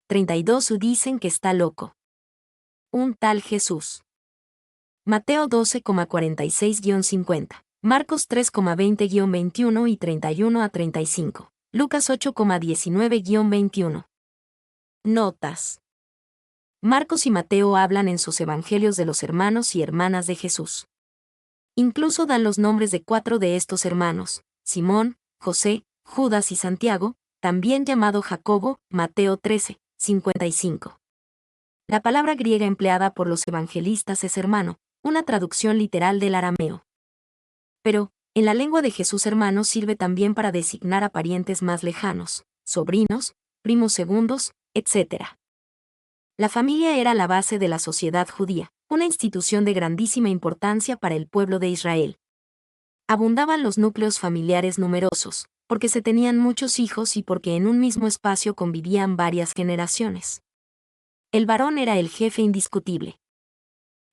32 dicen que está loco. Un tal Jesús. Mateo 12,46-50. Marcos 3,20-21 y 31-35. Lucas 8,19-21. Notas. Marcos y Mateo hablan en sus evangelios de los hermanos y hermanas de Jesús. Incluso dan los nombres de 4 de estos hermanos: Simón, José, Judas y Santiago, también llamado Jacobo. Mateo 13:55. La palabra griega empleada por los evangelistas es hermano, una traducción literal del arameo. Pero, en la lengua de Jesús, hermano sirve también para designar a parientes más lejanos, sobrinos, primos segundos, etc. La familia era la base de la sociedad judía, una institución de grandísima importancia para el pueblo de Israel. Abundaban los núcleos familiares numerosos, porque se tenían muchos hijos y porque en un mismo espacio convivían varias generaciones. El varón era el jefe indiscutible.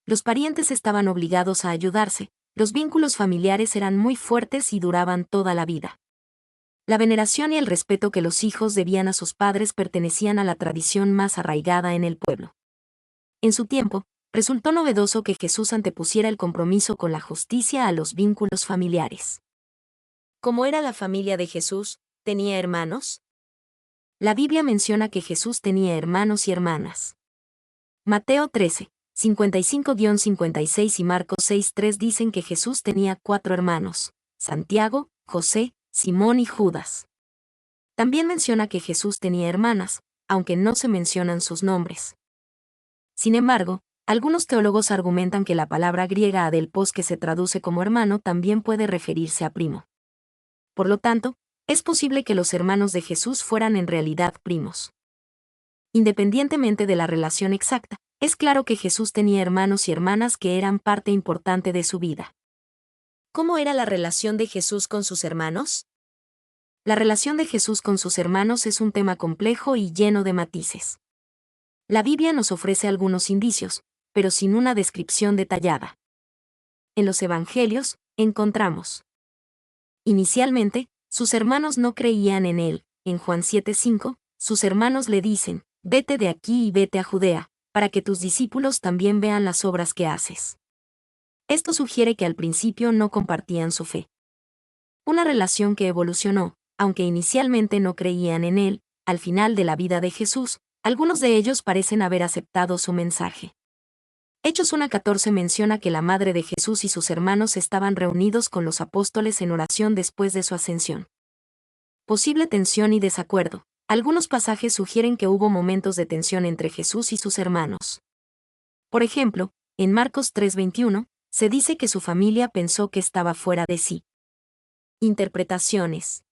Los parientes estaban obligados a ayudarse, los vínculos familiares eran muy fuertes y duraban toda la vida. La veneración y el respeto que los hijos debían a sus padres pertenecían a la tradición más arraigada en el pueblo. En su tiempo, resultó novedoso que Jesús antepusiera el compromiso con la justicia a los vínculos familiares. ¿Cómo era la familia de Jesús? ¿Tenía hermanos? La Biblia menciona que Jesús tenía hermanos y hermanas. Mateo 13:55-56 y Marcos 6:3 dicen que Jesús tenía 4 hermanos: Santiago, José, Simón y Judas. También menciona que Jesús tenía hermanas, aunque no se mencionan sus nombres. Sin embargo, algunos teólogos argumentan que la palabra griega adelpos, que se traduce como hermano, también puede referirse a primo. Por lo tanto, es posible que los hermanos de Jesús fueran en realidad primos. Independientemente de la relación exacta, es claro que Jesús tenía hermanos y hermanas que eran parte importante de su vida. ¿Cómo era la relación de Jesús con sus hermanos? La relación de Jesús con sus hermanos es un tema complejo y lleno de matices. La Biblia nos ofrece algunos indicios, pero sin una descripción detallada. En los Evangelios, encontramos: inicialmente, sus hermanos no creían en él. En Juan 7:5, sus hermanos le dicen: vete de aquí y vete a Judea, para que tus discípulos también vean las obras que haces. Esto sugiere que al principio no compartían su fe. Una relación que evolucionó, aunque inicialmente no creían en él. Al final de la vida de Jesús, algunos de ellos parecen haber aceptado su mensaje. Hechos 1:14 menciona que la madre de Jesús y sus hermanos estaban reunidos con los apóstoles en oración después de su ascensión. Posible tensión y desacuerdo. Algunos pasajes sugieren que hubo momentos de tensión entre Jesús y sus hermanos. Por ejemplo, en Marcos 3:21, se dice que su familia pensó que estaba fuera de sí. Interpretaciones.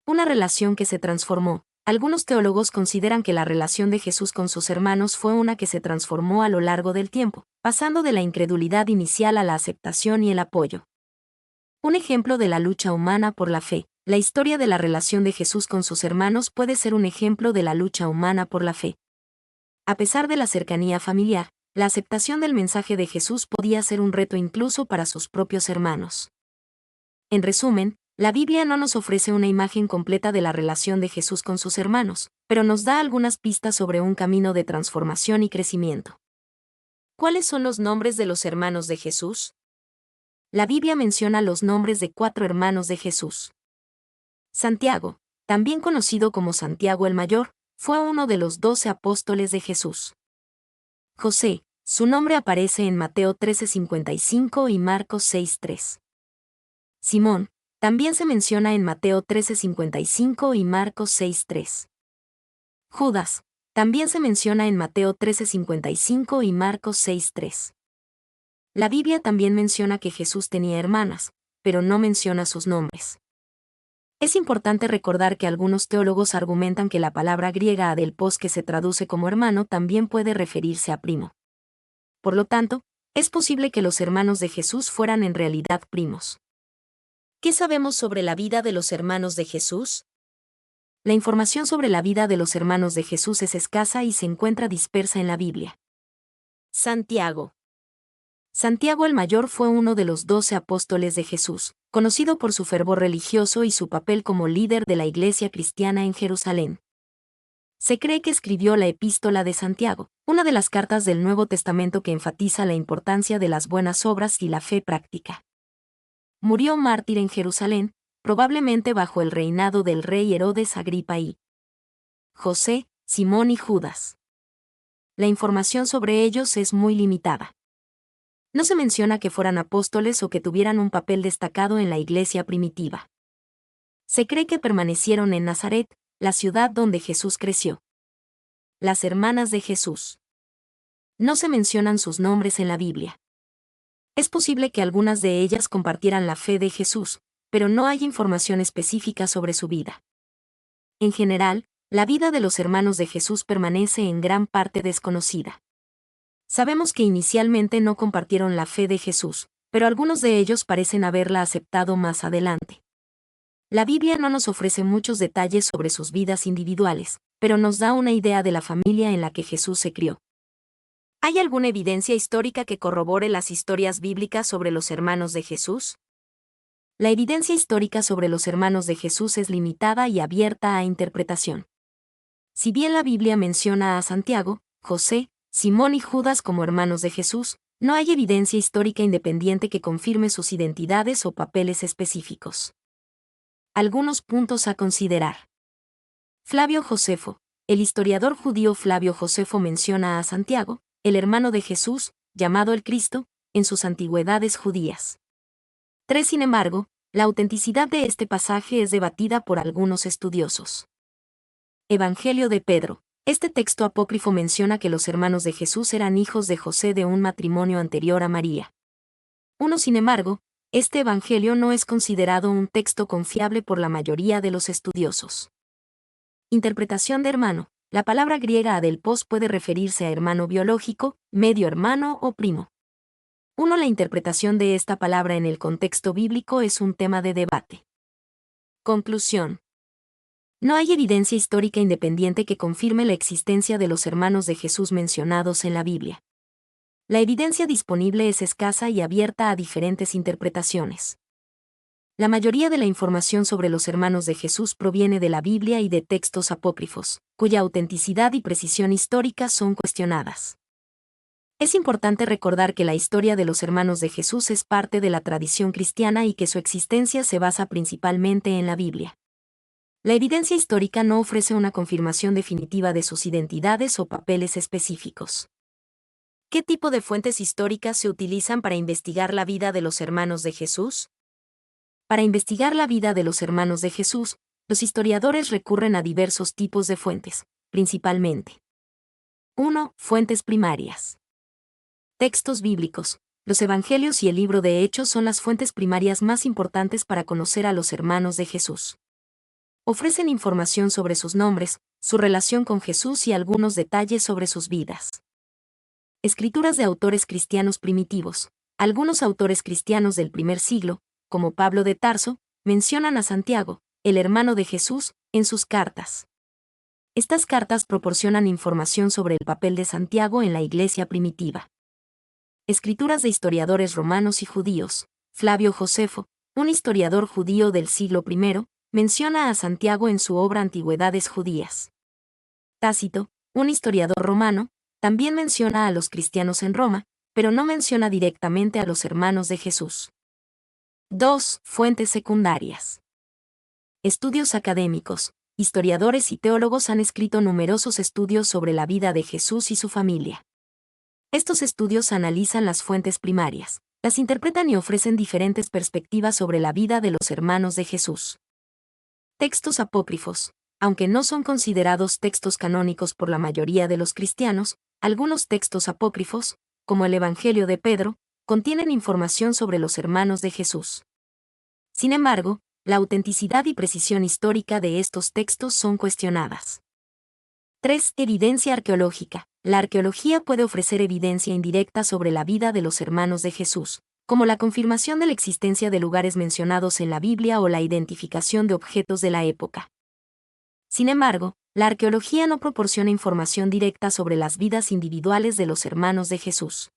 Una relación que se transformó. Algunos teólogos consideran que la relación de Jesús con sus hermanos fue una que se transformó a lo largo del tiempo, pasando de la incredulidad inicial a la aceptación y el apoyo. Un ejemplo de la lucha humana por la fe. La historia de la relación de Jesús con sus hermanos puede ser un ejemplo de la lucha humana por la fe. A pesar de la cercanía familiar, la aceptación del mensaje de Jesús podía ser un reto incluso para sus propios hermanos. En resumen, la Biblia no nos ofrece una imagen completa de la relación de Jesús con sus hermanos, pero nos da algunas pistas sobre un camino de transformación y crecimiento. ¿Cuáles son los nombres de los hermanos de Jesús? La Biblia menciona los nombres de 4 hermanos de Jesús. Santiago, también conocido como Santiago el Mayor, fue uno de los 12 apóstoles de Jesús. José, su nombre aparece en Mateo 13:55 y Marcos 6:3. Simón, también se menciona en Mateo 13:55 y Marcos 6:3. Judas, también se menciona en Mateo 13:55 y Marcos 6:3. La Biblia también menciona que Jesús tenía hermanas, pero no menciona sus nombres. Es importante recordar que algunos teólogos argumentan que la palabra griega adelpos, que se traduce como hermano, también puede referirse a primo. Por lo tanto, es posible que los hermanos de Jesús fueran en realidad primos. ¿Qué sabemos sobre la vida de los hermanos de Jesús? La información sobre la vida de los hermanos de Jesús es escasa y se encuentra dispersa en la Biblia. Santiago. Santiago el Mayor fue uno de los 12 apóstoles de Jesús, conocido por su fervor religioso y su papel como líder de la iglesia cristiana en Jerusalén. Se cree que escribió la Epístola de Santiago, una de las cartas del Nuevo Testamento que enfatiza la importancia de las buenas obras y la fe práctica. Murió mártir en Jerusalén, probablemente bajo el reinado del rey Herodes Agripa I. José, Simón y Judas. La información sobre ellos es muy limitada. No se menciona que fueran apóstoles o que tuvieran un papel destacado en la iglesia primitiva. Se cree que permanecieron en Nazaret, la ciudad donde Jesús creció. Las hermanas de Jesús. No se mencionan sus nombres en la Biblia. Es posible que algunas de ellas compartieran la fe de Jesús, pero no hay información específica sobre su vida. En general, la vida de los hermanos de Jesús permanece en gran parte desconocida. Sabemos que inicialmente no compartieron la fe de Jesús, pero algunos de ellos parecen haberla aceptado más adelante. La Biblia no nos ofrece muchos detalles sobre sus vidas individuales, pero nos da una idea de la familia en la que Jesús se crió. ¿Hay alguna evidencia histórica que corrobore las historias bíblicas sobre los hermanos de Jesús? La evidencia histórica sobre los hermanos de Jesús es limitada y abierta a interpretación. Si bien la Biblia menciona a Santiago, José, Simón y Judas como hermanos de Jesús, no hay evidencia histórica independiente que confirme sus identidades o papeles específicos. Algunos puntos a considerar. Flavio Josefo. El historiador judío Flavio Josefo menciona a Santiago, el hermano de Jesús, llamado el Cristo, en sus antigüedades judías. 3. Sin embargo, la autenticidad de este pasaje es debatida por algunos estudiosos. Evangelio de Pedro. Este texto apócrifo menciona que los hermanos de Jesús eran hijos de José de un matrimonio anterior a María. 1. Sin embargo, este evangelio no es considerado un texto confiable por la mayoría de los estudiosos. Interpretación de hermano. La palabra griega adelpos puede referirse a hermano biológico, medio hermano o primo. 1. La interpretación de esta palabra en el contexto bíblico es un tema de debate. Conclusión. No hay evidencia histórica independiente que confirme la existencia de los hermanos de Jesús mencionados en la Biblia. La evidencia disponible es escasa y abierta a diferentes interpretaciones. La mayoría de la información sobre los hermanos de Jesús proviene de la Biblia y de textos apócrifos, cuya autenticidad y precisión histórica son cuestionadas. Es importante recordar que la historia de los hermanos de Jesús es parte de la tradición cristiana y que su existencia se basa principalmente en la Biblia. La evidencia histórica no ofrece una confirmación definitiva de sus identidades o papeles específicos. ¿Qué tipo de fuentes históricas se utilizan para investigar la vida de los hermanos de Jesús? Para investigar la vida de los hermanos de Jesús, los historiadores recurren a diversos tipos de fuentes, principalmente. 1. Fuentes primarias. Textos bíblicos. Los Evangelios y el libro de Hechos son las fuentes primarias más importantes para conocer a los hermanos de Jesús. Ofrecen información sobre sus nombres, su relación con Jesús y algunos detalles sobre sus vidas. Escrituras de autores cristianos primitivos. Algunos autores cristianos del primer siglo, como Pablo de Tarso, mencionan a Santiago, el hermano de Jesús, en sus cartas. Estas cartas proporcionan información sobre el papel de Santiago en la iglesia primitiva. Escrituras de historiadores romanos y judíos. Flavio Josefo, un historiador judío del siglo I, menciona a Santiago en su obra Antigüedades Judías. Tácito, un historiador romano, también menciona a los cristianos en Roma, pero no menciona directamente a los hermanos de Jesús. 2. Fuentes secundarias. Estudios académicos. Historiadores y teólogos han escrito numerosos estudios sobre la vida de Jesús y su familia. Estos estudios analizan las fuentes primarias, las interpretan y ofrecen diferentes perspectivas sobre la vida de los hermanos de Jesús. Textos apócrifos. Aunque no son considerados textos canónicos por la mayoría de los cristianos, algunos textos apócrifos, como el Evangelio de Pedro, contienen información sobre los hermanos de Jesús. Sin embargo, la autenticidad y precisión histórica de estos textos son cuestionadas. 3. Evidencia arqueológica. La arqueología puede ofrecer evidencia indirecta sobre la vida de los hermanos de Jesús, como la confirmación de la existencia de lugares mencionados en la Biblia o la identificación de objetos de la época. Sin embargo, la arqueología no proporciona información directa sobre las vidas individuales de los hermanos de Jesús.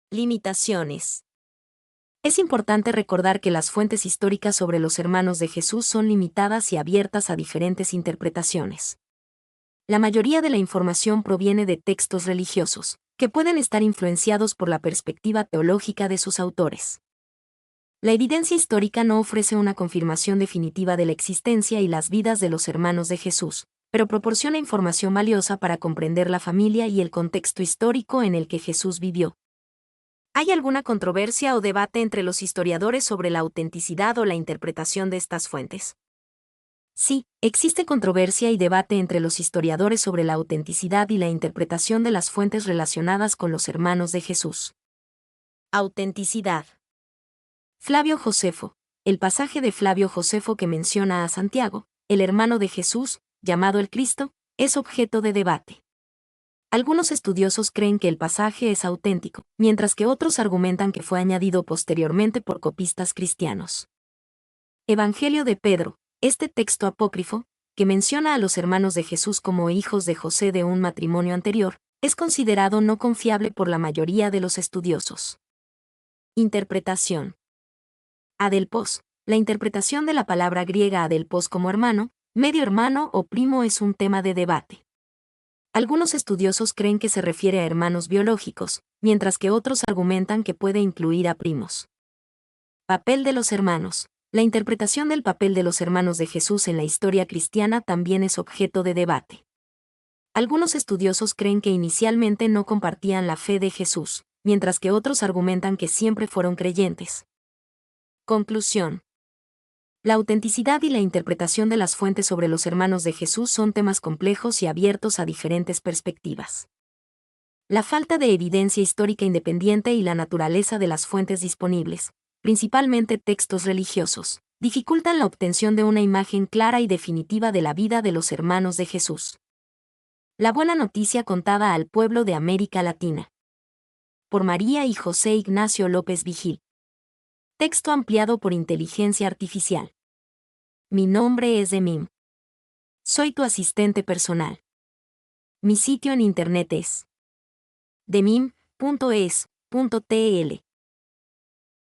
Limitaciones. Es importante recordar que las fuentes históricas sobre los hermanos de Jesús son limitadas y abiertas a diferentes interpretaciones. La mayoría de la información proviene de textos religiosos, que pueden estar influenciados por la perspectiva teológica de sus autores. La evidencia histórica no ofrece una confirmación definitiva de la existencia y las vidas de los hermanos de Jesús, pero proporciona información valiosa para comprender la familia y el contexto histórico en el que Jesús vivió. ¿Hay alguna controversia o debate entre los historiadores sobre la autenticidad o la interpretación de estas fuentes? Sí, existe controversia y debate entre los historiadores sobre la autenticidad y la interpretación de las fuentes relacionadas con los hermanos de Jesús. Autenticidad. Flavio Josefo. El pasaje de Flavio Josefo que menciona a Santiago, el hermano de Jesús, llamado el Cristo, es objeto de debate. Algunos estudiosos creen que el pasaje es auténtico, mientras que otros argumentan que fue añadido posteriormente por copistas cristianos. Evangelio de Pedro. Este texto apócrifo, que menciona a los hermanos de Jesús como hijos de José de un matrimonio anterior, es considerado no confiable por la mayoría de los estudiosos. Interpretación. Adelpos. La interpretación de la palabra griega adelpos como hermano, medio hermano o primo es un tema de debate. Algunos estudiosos creen que se refiere a hermanos biológicos, mientras que otros argumentan que puede incluir a primos. Papel de los hermanos. La interpretación del papel de los hermanos de Jesús en la historia cristiana también es objeto de debate. Algunos estudiosos creen que inicialmente no compartían la fe de Jesús, mientras que otros argumentan que siempre fueron creyentes. Conclusión. La autenticidad y la interpretación de las fuentes sobre los hermanos de Jesús son temas complejos y abiertos a diferentes perspectivas. La falta de evidencia histórica independiente y la naturaleza de las fuentes disponibles, principalmente textos religiosos, dificultan la obtención de una imagen clara y definitiva de la vida de los hermanos de Jesús. La buena noticia contada al pueblo de América Latina. Por María y José Ignacio López Vigil. Texto ampliado por inteligencia artificial. Mi nombre es Demim. Soy tu asistente personal. Mi sitio en internet es demim.es.tl